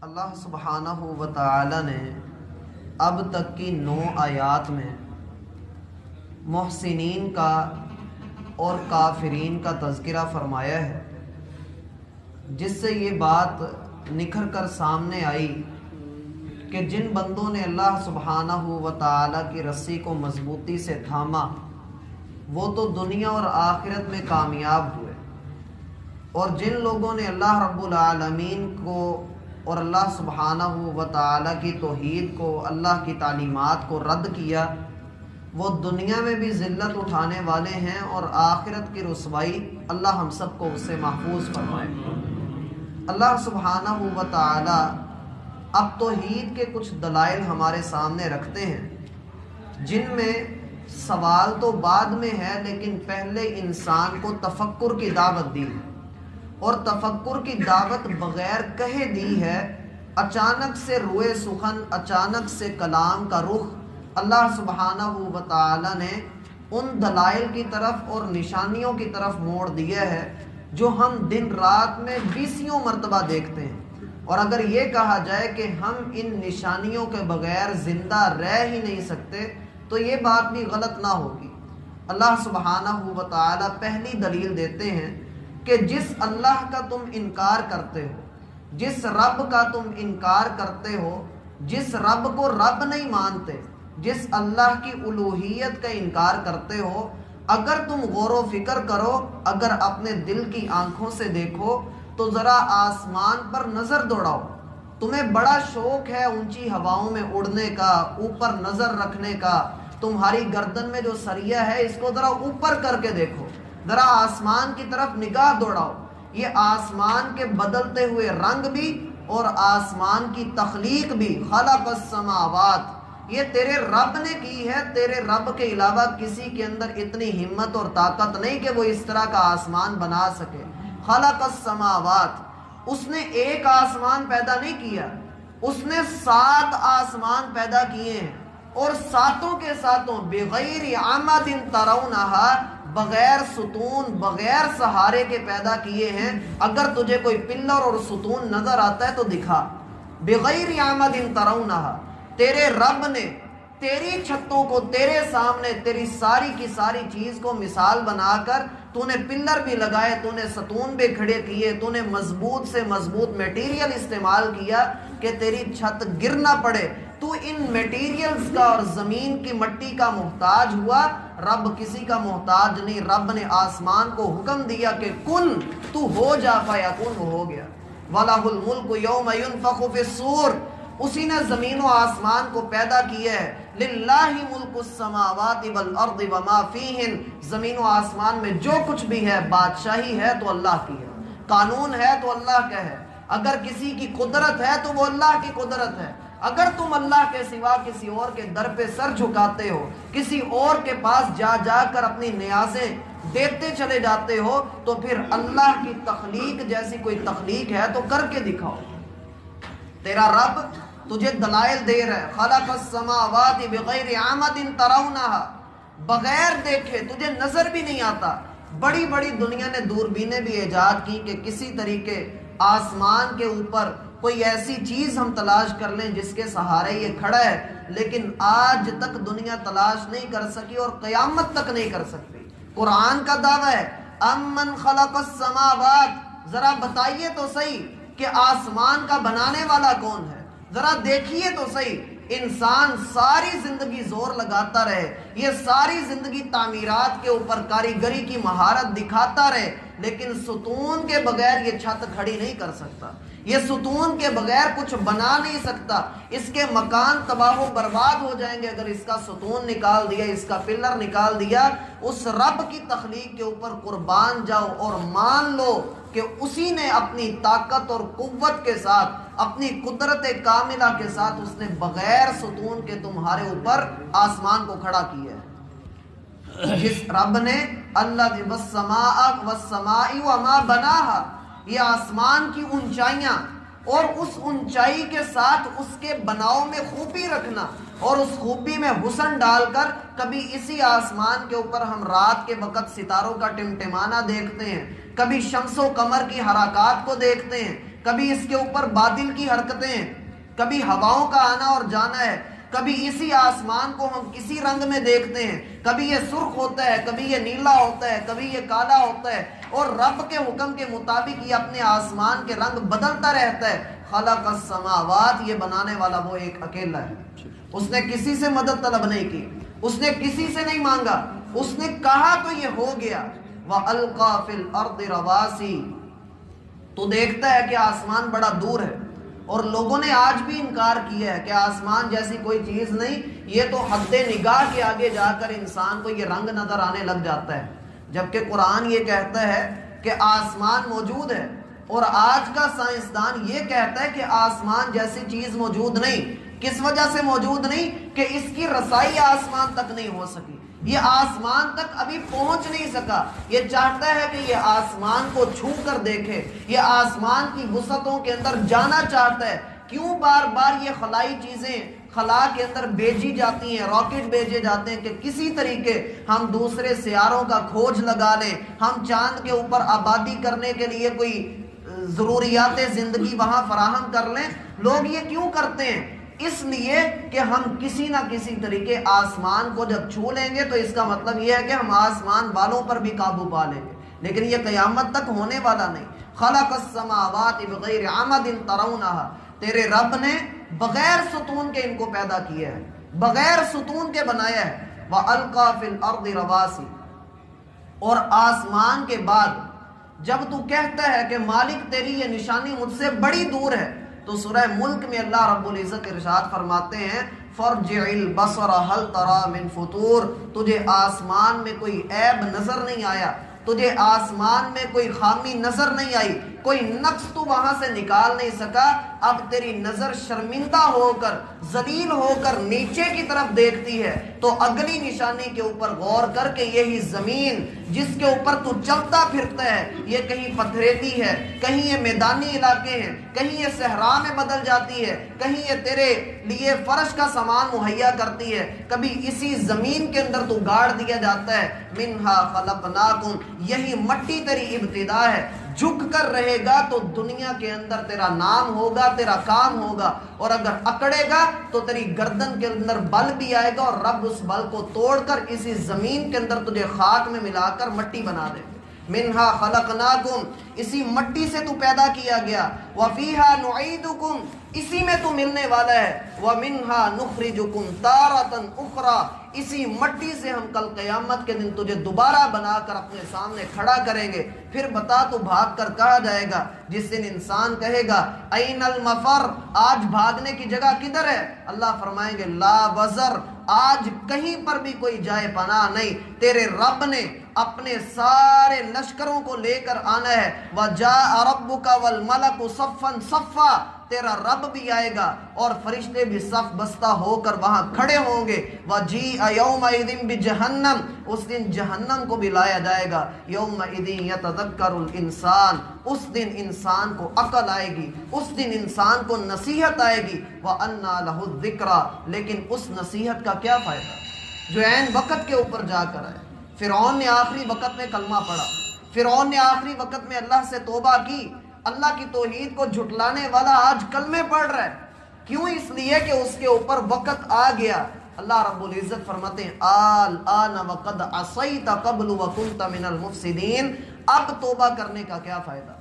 اللہ سبحانہ و تعالی نے اب تک کی 9 آیات میں محسنین کا اور کافرین کا تذکرہ فرمایا ہے، جس سے یہ بات نکھر کر سامنے آئی کہ جن بندوں نے اللہ سبحانہ و تعالی کی رسی کو مضبوطی سے تھاما وہ تو دنیا اور آخرت میں کامیاب ہوئے، اور جن لوگوں نے اللہ رب العالمین کو اور اللہ سبحانہ و تعالی کی توحید کو، اللہ کی تعلیمات کو رد کیا، وہ دنیا میں بھی ذلت اٹھانے والے ہیں اور آخرت کی رسوائی اللہ ہم سب کو اس سے محفوظ فرمائے۔ اللہ سبحانہ و تعالی اب توحید کے کچھ دلائل ہمارے سامنے رکھتے ہیں، جن میں سوال تو بعد میں ہے لیکن پہلے انسان کو تفکر کی دعوت دی ہے، اور تفکر کی دعوت بغیر کہے دی ہے۔ اچانک سے روئے سخن، اچانک سے کلام کا رخ اللہ سبحانہ و تعالی نے ان دلائل کی طرف اور نشانیوں کی طرف موڑ دیا ہے جو ہم دن رات میں 20 مرتبہ دیکھتے ہیں، اور اگر یہ کہا جائے کہ ہم ان نشانیوں کے بغیر زندہ رہ ہی نہیں سکتے تو یہ بات بھی غلط نہ ہوگی۔ اللہ سبحانہ و تعالی پہلی دلیل دیتے ہیں کہ جس اللہ کا تم انکار کرتے ہو، جس رب کا تم انکار کرتے ہو، جس رب کو رب نہیں مانتے، جس اللہ کی الوہیت کا انکار کرتے ہو، اگر تم غور و فکر کرو، اگر اپنے دل کی آنکھوں سے دیکھو تو ذرا آسمان پر نظر دوڑاؤ۔ تمہیں بڑا شوق ہے اونچی ہواؤں میں اڑنے کا، اوپر نظر رکھنے کا، تمہاری گردن میں جو سریا ہے اس کو ذرا اوپر کر کے دیکھو، ذرا آسمان کی طرف نگاہ دوڑاؤ۔ یہ آسمان کے بدلتے ہوئے رنگ بھی اور آسمان کی تخلیق بھی، خلق السماوات، یہ تیرے رب نے کی ہے۔ تیرے رب کے علاوہ کسی کے اندر اتنی ہمت اور طاقت نہیں کہ وہ اس طرح کا آسمان بنا سکے۔ خلق السماوات، اس نے ایک آسمان پیدا نہیں کیا، اس نے 7 آسمان پیدا کیے ہیں، اور ساتوں کے ساتوں بغیر عمد ترونہا، بغیر ستون، بغیر سہارے کے پیدا کیے ہیں۔ اگر تجھے کوئی پلر اور ستون نظر آتا ہے تو دکھا۔ بغیر عمد ترونہا، تیرے رب نے تیری چھتوں کو تیرے سامنے، تیری ساری کی ساری چیز کو مثال بنا کر تو نے پلر بھی لگائے، تو نے ستون بھی کھڑے کیے، تو نے مضبوط سے مضبوط میٹیریل استعمال کیا کہ تیری چھت گر نہ پڑے۔ تو ان میٹیریلز کا اور زمین کی مٹی کا محتاج ہوا، رب کسی کا محتاج نہیں۔ رب نے آسمان کو حکم دیا کہ کن، تو ہو جا، فیکون، وہ ہو گیا۔ وَلَهُ الْمُلْكُ يَوْمَ يُنفَخُ فِي الصُّورِ، اسی نے زمین و آسمان کو پیدا کیا ہے۔ لِلَّهِ مُلْكُ السَّمَاوَاتِ وَالْأَرْضِ وَمَا فِيهِنْ، زمین و آسمان میں جو کچھ بھی ہے، بادشاہی ہے تو اللہ کی ہے، قانون ہے تو اللہ کا ہے۔ اگر کسی کی قدرت ہے تو وہ اللہ کی قدرت ہے۔ اگر تم اللہ کے سوا کسی اور کے در پہ سر جھکاتے ہو، کسی اور کے پاس جا جا کر اپنی نیازیں دیتے چلے جاتے ہو، تو پھر اللہ کی تخلیق جیسی کوئی تخلیق ہے تو کر کے دکھاؤ۔ تیرا رب تجھے دلائل دے رہا ہے۔ خلق السماوات بغیر عمد ترونہا، بغیر دیکھے تجھے نظر بھی نہیں آتا۔ بڑی بڑی دنیا نے دوربینیں بھی ایجاد کی کہ کسی طریقے آسمان کے اوپر کوئی ایسی چیز ہم تلاش کر لیں جس کے سہارے یہ کھڑا ہے، لیکن آج تک دنیا تلاش نہیں کر سکی اور قیامت تک نہیں کر سکتی۔ قرآن کا دعویٰ ہے امن خلق السماوات، ذرا بتائیے تو صحیح کہ آسمان کا بنانے والا کون ہے، ذرا دیکھیے تو صحیح۔ انسان ساری زندگی زور لگاتا رہے، یہ ساری زندگی تعمیرات کے اوپر کاریگری کی مہارت دکھاتا رہے، لیکن ستون کے بغیر یہ چھت کھڑی نہیں کر سکتا، یہ ستون کے بغیر کچھ بنا نہیں سکتا۔ اس کے مکان تباہ و برباد ہو جائیں گے اگر اس کا ستون نکال دیا، اس کا پلر نکال دیا۔ اس رب کی تخلیق کے اوپر قربان جاؤ اور مان لو کہ اسی نے اپنی طاقت اور قوت کے ساتھ، اپنی قدرت کاملہ کے ساتھ، اس نے بغیر ستون کے تمہارے اوپر آسمان کو کھڑا کیا ہے۔ جس رب نے اللہ والسماء والسماء وما بناہا، یہ آسمان کی اونچائیاں اور اس اونچائی کے ساتھ اس کے بناؤ میں خوبی رکھنا، اور اس خوبی میں حسن ڈال کر کبھی اسی آسمان کے اوپر ہم رات کے وقت ستاروں کا ٹمٹمانا دیکھتے ہیں، کبھی شمس و قمر کی حرکات کو دیکھتے ہیں، کبھی اس کے اوپر بادل کی حرکتیں ہیں، کبھی ہواؤں کا آنا اور جانا ہے، کبھی اسی آسمان کو ہم کسی رنگ میں دیکھتے ہیں، کبھی یہ سرخ ہوتا ہے، کبھی یہ نیلا ہوتا ہے، کبھی یہ کالا ہوتا ہے، اور رب کے حکم کے مطابق یہ اپنے آسمان کے رنگ بدلتا رہتا ہے۔ خلق السماوات، یہ بنانے والا وہ ایک اکیلا ہے، اس نے کسی سے مدد طلب نہیں کی، اس نے کسی سے نہیں مانگا، اس نے کہا تو یہ ہو گیا۔ وَأَلْقَى فِي الْأَرْضِ رَوَاسِي، تو دیکھتا ہے کہ آسمان بڑا دور ہے، اور لوگوں نے آج بھی انکار کیا ہے کہ آسمان جیسی کوئی چیز نہیں، یہ تو حد نگاہ کے آگے جا کر انسان کو یہ رنگ نظر آنے لگ جاتا ہے، جبکہ قرآن یہ کہتا ہے کہ آسمان موجود ہے، اور آج کا سائنسدان یہ کہتا ہے کہ آسمان جیسی چیز موجود نہیں۔ کس وجہ سے موجود نہیں؟ کہ اس کی رسائی آسمان تک نہیں ہو سکی، یہ آسمان تک ابھی پہنچ نہیں سکا۔ یہ چاہتا ہے کہ یہ آسمان کو چھو کر دیکھے، یہ آسمان کی وسعتوں کے اندر جانا چاہتا ہے۔ کیوں بار بار یہ خلائی چیزیں خلا کے اندر بھیجی جاتی ہیں، راکٹ بھیجے جاتے ہیں کہ کسی طریقے ہم دوسرے سیاروں کا کھوج لگا لیں، ہم چاند کے اوپر آبادی کرنے کے لیے کوئی ضروریات زندگی وہاں فراہم کر لیں۔ لوگ یہ کیوں کرتے ہیں؟ اس لیے کہ ہم کسی نہ کسی طریقے آسمان کو جب چھو لیں گے تو اس کا مطلب یہ ہے کہ ہم آسمان والوں پر بھی قابو پا لیں گے، لیکن یہ قیامت تک ہونے والا نہیں۔ خلق السماوات بغیر عمد ترونہا، تیرے رب نے بغیر ستون کے ان کو پیدا کیا ہے، بغیر ستون کے بنایا ہے۔ وَأَلْقَى فِي الْأَرْضِ رَوَاسِي، اور آسمان کے بعد جب تو کہتا ہے کہ مالک تیری یہ نشانی مجھ سے بڑی دور ہے، تو سورہ ملک میں اللہ رب العزت ارشاد فرماتے ہیں فَارْجِعِ الْبَصَرَ هَلْ تَرَى مِنْ فُطُورٍ، تجھے آسمان میں کوئی عیب نظر نہیں آیا، تجھے آسمان میں کوئی خامی نظر نہیں آئی، کوئی نقص تو وہاں سے نکال نہیں سکا۔ اب تیری نظر شرمندہ ہو کر، ذلیل ہو کر نیچے کی طرف دیکھتی ہے، تو اگلی نشانی کے اوپر غور کر کے یہی زمین جس کے اوپر تو چلتا پھرتا ہے، یہ کہیں پتھریلی ہے، کہیں یہ میدانی علاقے ہیں، کہیں یہ صحرا میں بدل جاتی ہے، کہیں یہ تیرے لیے فرش کا سامان مہیا کرتی ہے، کبھی اسی زمین کے اندر تو گاڑ دیا جاتا ہے۔ منہا خلقناکم، یہی مٹی تیری ابتدا ہے، جھک کر رہے گا تو دنیا کے اندر تیرا نام ہوگا، تیرا کام ہوگا، اور اگر اکڑے گا تو تیری گردن کے اندر بل بھی آئے گا، اور رب اس بل کو توڑ کر اسی زمین کے اندر تجھے خاک میں ملا کر مٹی بنا دے۔ منہا خلقناکم، اسی مٹی سے تو پیدا کیا گیا، وفیہا نعیدکم، اسی میں تو ملنے والا ہے، ومنہا نخرجکم تارۃ اخری، اسی مٹی سے ہم کل قیامت کے دن تجھے دوبارہ بنا کر اپنے سامنے کھڑا کریں گے۔ پھر بتا تو بھاگ کر کہا جائے گا، جس دن انسان کہے گا این المفر، آج بھاگنے کی جگہ کدھر ہے؟ اللہ فرمائیں گے لا وزر، آج کہیں پر بھی کوئی جائے پناہ نہیں، تیرے رب نے اپنے سارے لشکروں کو لے کر آنا ہے۔ وَجَاءَ رَبُّكَ وَالْمَلَكُ صَفًّا صَفًّا، تیرا رب بھی آئے گا اور فرشتے بھی صف بستہ ہو کر وہاں کھڑے ہوں گے۔ وَجِيءَ يَوْمَئِذٍ بِجَهَنَّمَ، اس دن جہنم کو بھی لایا جائے گا۔ يَوْمَئِذٍ يَتَذَكَّرُ الْإِنسَانُ، اس دن انسان کو عقل آئے گی، اس دن انسان کو نصیحت آئے گی۔ وَأَنَّى لَهُ الذِّكْرَى، لیکن اس نصیحت کا کیا فائدہ جو عین وقت کے اوپر جا کر آئے۔ فرعون نے آخری وقت میں کلمہ پڑھا، فرعون نے آخری وقت میں اللہ سے توبہ کی، اللہ کی توحید کو جھٹلانے والا آج کلمے پڑھ رہا ہے، کیوں؟ اس لیے کہ اس کے اوپر وقت آ گیا۔ اللہ رب العزت فرماتے ہیں آن وقد عصیت قبل وکنت من المفسدین، اب توبہ کرنے کا کیا فائدہ،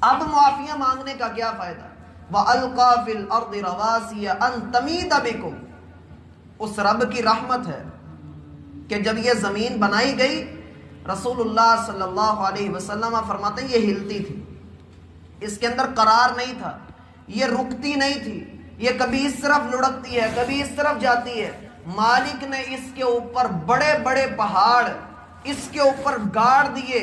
اب معافیاں مانگنے کا کیا فائدہ؟ وَأَلْقَى فِي الْأَرْضِ رَوَاسِيَ أَن تَمِيدَ بِكُمْ، اس رب کی رحمت ہے کہ جب یہ زمین بنائی گئی، رسول اللہ صلی اللہ علیہ وسلم فرماتے ہیں یہ ہلتی تھی، اس کے اندر قرار نہیں تھا، یہ رکتی نہیں تھی، یہ کبھی اس طرف لڑکتی ہے، کبھی اس طرف جاتی ہے۔ مالک نے اس کے اوپر بڑے بڑے پہاڑ اس کے اوپر گاڑ دیے۔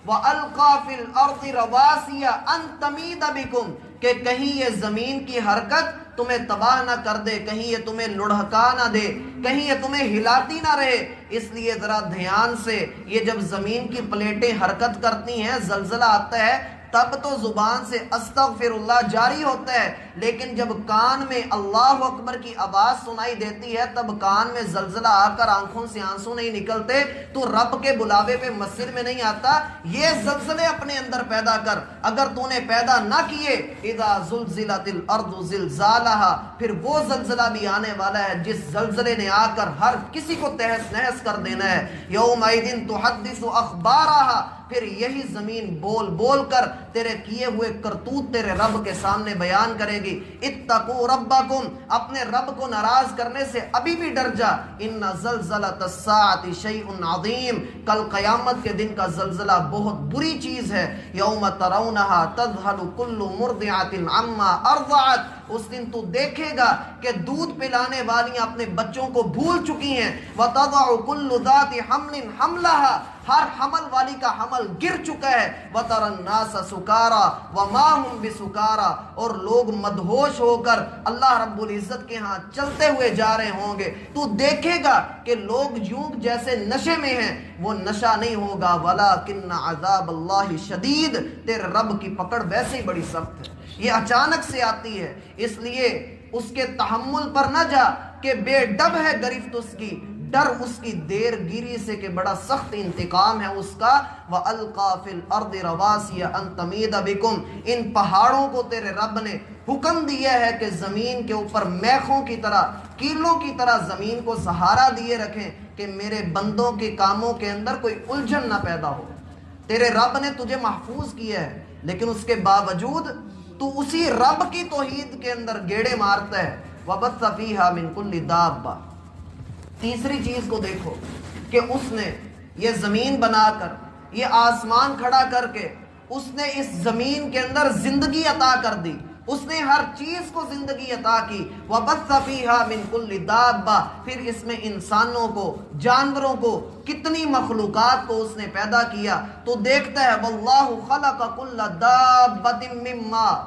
وَأَلْقَى فِي الْأَرْضِ رَوَاسِيَ أَن تَمِيدَ بِكُمْ، کہ کہیں یہ زمین کی حرکت تمہیں تباہ نہ کر دے، کہیں یہ تمہیں لڑھکا نہ دے، کہیں یہ تمہیں ہلاتی نہ رہے۔ اس لیے ذرا دھیان سے، یہ جب زمین کی پلیٹیں حرکت کرتی ہیں، زلزلہ آتا ہے تب تو زبان سے استغفر اللہ جاری ہوتا ہے، لیکن جب کان میں اللہ اکبر کی آواز سنائی دیتی ہے تب کان میں زلزلہ آ کر آنکھوں سے آنسو نہیں نکلتے، تو رب کے بلاوے پہ مسجد میں نہیں آتا۔ یہ زلزلے اپنے اندر پیدا کر، اگر تو نے پیدا نہ کیے اذا زلزلت الارض زلزالہا، پھر وہ زلزلہ بھی آنے والا ہے جس زلزلے نے آ کر ہر کسی کو تہس نہس کر دینا ہے۔ یومئذ تحدث اخبارہا، پھر یہی زمین بول بول کر تیرے کیے ہوئے کرتوت تیرے رب کے سامنے بیان کرے گی۔ اتقوا ربکم، اپنے رب کو ناراض کرنے سے ابھی بھی ڈر جا۔ ان زلزلۃ الساعۃ شیء عظیم، کل قیامت کے دن کا زلزلہ بہت بری چیز ہے۔ یوم ترونھا تذہل کل مرضعۃ عما ارضعت، اس دن تو دیکھے گا کہ دودھ پلانے والیاں اپنے بچوں کو بھول چکی ہیں۔ وتضع کل ذات حمل حملھا، ہر حمل والی کا حمل گر چکا ہے۔ وَتَرَى النَّاسَ سُكَارَى وَمَا هُمْ بِسُكَارَى، اور لوگ مدہوش ہو کر اللہ رب العزت کے ہاں چلتے ہوئے جا رہے ہوں گے۔ تو دیکھے گا کہ لوگ یوں جیسے نشے میں ہیں، وہ نشہ نہیں ہوگا۔ وَلَكِنَّ عَذَابَ اللَّهِ شَدِيدٌ، تیرے رب کی پکڑ ویسے ہی بڑی سخت ہے، یہ اچانک سے آتی ہے، اس لیے اس کے تحمل پر نہ جا کہ بے ڈب ہے گرفت اس کی، ڈر اس کی دیر گیری سے کہ بڑا سخت انتقام ہے اس کا۔ وَأَلْقَى فِي الْأَرْضِ رَوَاسِيَ أَن تَمِيدَ بِكُمْ، ان پہاڑوں کو تیرے رب نے حکم دیا ہے کہ زمین کے اوپر میخوں کی طرح، کیلوں کی طرح زمین کو سہارا دیے رکھیں کہ میرے بندوں کے کاموں کے اندر کوئی الجھن نہ پیدا ہو۔ تیرے رب نے تجھے محفوظ کیا ہے، لیکن اس کے باوجود تو اسی رب کی توحید کے اندر گیڑے مارتا ہے۔ وَبَثَّ فِيهَا مِن كُلِّ دَابَّةٍ، تیسری چیز کو دیکھو کہ اس نے یہ زمین بنا کر، یہ آسمان کھڑا کر کے، اس نے اس زمین کے اندر زندگی عطا کر دی، اس نے ہر چیز کو زندگی عطا کی۔ وَبَثَّ فِيهَا مِن كُلِّ دَابَّةٍ، پھر اس میں انسانوں کو، جانوروں کو، کتنی مخلوقات کو اس نے پیدا کیا۔ تو دیکھتا ہے وَاللَّهُ خَلَقَ كُلَّ دَابَّةٍ مِّن مَّاءٍ،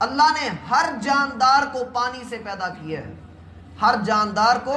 اللہ نے ہر جاندار کو پانی سے پیدا کیا ہے، ہر جاندار کو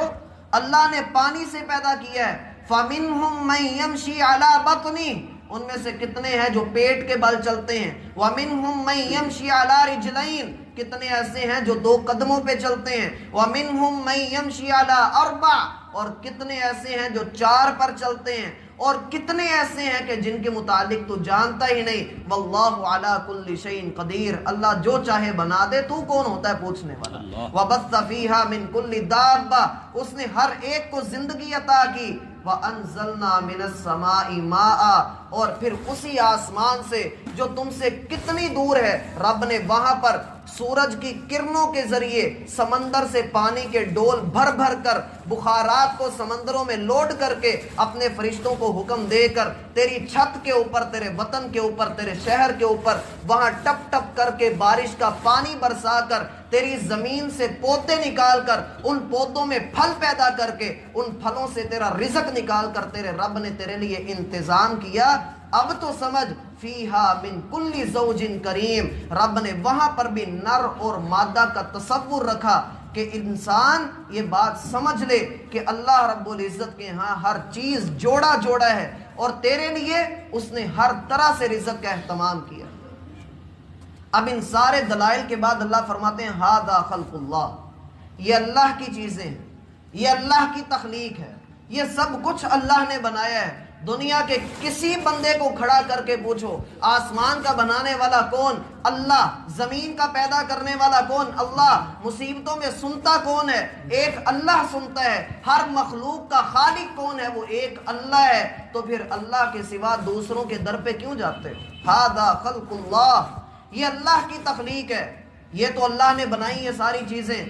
اللہ نے پانی سے پیدا کیا ہے۔ فَمِنْهُمْ مَنْ يَمْشِي عَلَى بَطْنِهِ، ان میں سے کتنے ہیں جو پیٹ کے بل چلتے ہیں۔ وَمِنْهُمْ مَنْ يَمْشِي عَلَى رِجْلَيْنِ، کتنے ایسے ہیں جو دو قدموں پہ چلتے ہیں۔ وَمِنْهُمْ مَنْ يَمْشِي عَلَى أَرْبَعٍ، اور کتنے ایسے ہیں جو چار پر چلتے ہیں، اور کتنے ایسے ہیں کہ جن کے متعلق تو جانتا ہی نہیں۔ واللہ علی کل شیء قدیر، اللہ جو چاہے بنا دے، تو کون ہوتا ہے پوچھنے والا۔ وبث فیہا من کل دابہ، اس نے ہر ایک کو زندگی عطا کی۔ وانزلنا من السماء ماء، اور پھر اسی آسمان سے جو تم سے کتنی دور ہے، رب نے وہاں پر سورج کی کرنوں کے ذریعے سمندر سے پانی کے ڈول بھر بھر کر، بخارات کو سمندروں میں لوڈ کر کے، اپنے فرشتوں کو حکم دے کر تیری چھت کے اوپر، تیرے وطن کے اوپر، تیرے شہر کے اوپر، وہاں ٹپ ٹپ کر کے بارش کا پانی برسا کر، تیری زمین سے پودے نکال کر، ان پودوں میں پھل پیدا کر کے، ان پھلوں سے تیرا رزق نکال کر تیرے رب نے تیرے لیے انتظام کیا۔ اب تو سمجھ، فیہا من کل زوج کریم، رب نے وہاں پر بھی نر اور مادہ کا تصور رکھا کہ انسان یہ بات سمجھ لے کہ اللہ رب العزت کے ہاں ہر چیز جوڑا جوڑا ہے، اور تیرے لیے اس نے ہر طرح سے رزق کا اہتمام کیا۔ اب ان سارے دلائل کے بعد اللہ فرماتے ہیں ھذا خلق اللہ، یہ اللہ کی چیزیں ہیں، یہ اللہ کی تخلیق ہے، یہ سب کچھ اللہ نے بنایا ہے۔ دنیا کے کسی بندے کو کھڑا کر کے پوچھو، آسمان کا بنانے والا کون؟ اللہ۔ زمین کا پیدا کرنے والا کون؟ اللہ۔ مصیبتوں میں سنتا کون ہے؟ ایک اللہ سنتا ہے۔ ہر مخلوق کا خالق کون ہے؟ وہ ایک اللہ ہے۔ تو پھر اللہ کے سوا دوسروں کے در پہ کیوں جاتے ہو؟ ھذا خلق اللہ، یہ اللہ کی تخلیق ہے، یہ تو اللہ نے بنائی یہ ساری چیزیں۔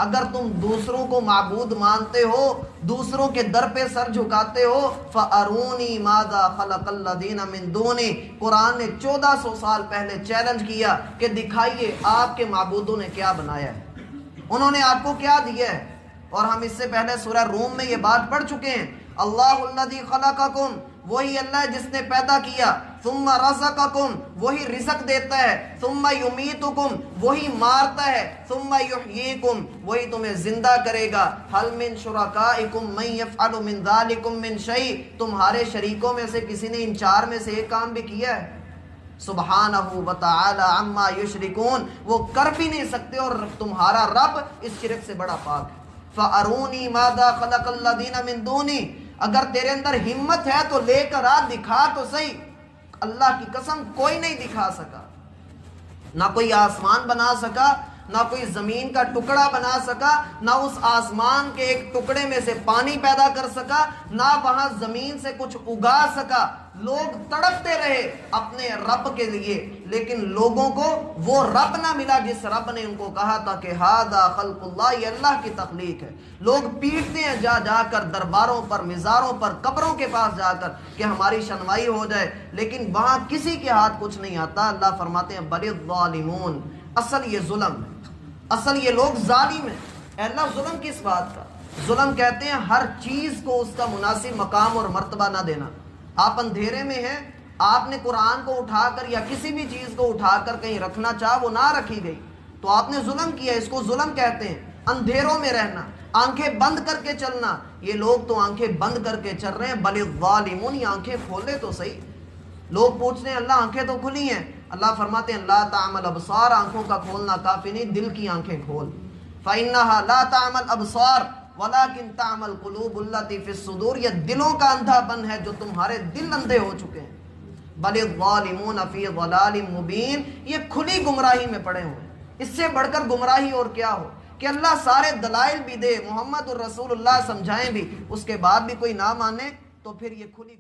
اگر تم دوسروں کو معبود مانتے ہو، دوسروں کے در پہ سر جھکاتے ہو، فَأَرُونِي مَاذَا خَلَقَ الَّذِينَ مِن دُونِهِ، قرآن نے 1400 سال پہلے چیلنج کیا کہ دکھائیے آپ کے معبودوں نے کیا بنایا ہے، انہوں نے آپ کو کیا دیا ہے۔ اور ہم اس سے پہلے سورہ روم میں یہ بات پڑھ چکے ہیں، اللہ الذی خلقکم، وہی اللہ ہے جس نے پیدا کیا، ثم رزقکم، وہی رزق دیتا ہے، ثم یمیتکم، وہی مارتا ہے، ثم یحییکم، وہی تمہیں زندہ کرے گا۔ هل من شرکائکم من یفعل من ذلکم من شیء، تمہارے شریکوں میں سے کسی نے ان چار میں سے ایک کام بھی کیا ہے؟ سبحانہ و تعالی عما یشرکون، وہ کر بھی نہیں سکتے اور تمہارا رب اس شرک سے بڑا پاک ہے۔ فَأَرُونِي مَاذَا خَلَقَ الَّذِينَ مِن دُونِي، اگر تیرے اندر ہمت ہے تو لے کر آ، دکھا تو صحیح۔ اللہ کی قسم کوئی نہیں دکھا سکا، نہ کوئی آسمان بنا سکا، نہ کوئی زمین کا ٹکڑا بنا سکا، نہ اس آسمان کے ایک ٹکڑے میں سے پانی پیدا کر سکا، نہ وہاں زمین سے کچھ اگا سکا۔ لوگ تڑپتے رہے اپنے رب کے لیے، لیکن لوگوں کو وہ رب نہ ملا جس رب نے ان کو کہا تھا کہ ھذا خلق اللہ، یہ اللہ کی تخلیق ہے۔ لوگ پیٹتے ہیں جا جا کر درباروں پر، مزاروں پر، قبروں کے پاس جا کر کہ ہماری شنوائی ہو جائے، لیکن وہاں کسی کے ہاتھ کچھ نہیں آتا۔ اللہ فرماتے ہیں بل الظالمون، اصل یہ ظلم ہے، اصل یہ لوگ ظالم ہیں۔ اے اللہ ظلم کس بات کا؟ ظلم کہتے ہیں ہر چیز کو اس کا مناسب مقام اور مرتبہ نہ دینا۔ آپ اندھیرے میں ہیں، آپ نے قرآن کو اٹھا کر یا کسی بھی چیز کو اٹھا کر کہیں رکھنا چاہا، وہ نہ رکھی گئی تو آپ نے ظلم کیا، اس کو ظلم کہتے ہیں۔ اندھیروں میں رہنا، آنکھیں بند کر کے چلنا، یہ لوگ تو آنکھیں بند کر کے چل رہے ہیں۔ بل الظالمون، یہ آنکھیں کھولے تو صحیح۔ لوگ پوچھتے ہیں اللہ آنکھیں تو کھلی ہیں، اللہ فرماتے ہیں لا تعمل ابصار، آنکھوں کا کھولنا کافی نہیں، دل کی آنکھیں کھول۔ فإنها لا تعمل ابصار ولكن تعمل قلوب التي في الصدور، یہ دلوں کا اندھا پن ہے جو تمہارے دل اندھے ہو چکے ہیں۔ بل الظالمون فی ضلال مبین، یہ کھلی گمراہی میں پڑے ہوئے ہیں۔ اس سے بڑھ کر گمراہی اور کیا ہو کہ اللہ سارے دلائل بھی دے، محمد الرسول اللہ سمجھائیں بھی، اس کے بعد بھی کوئی نہ مانے تو پھر یہ کھلی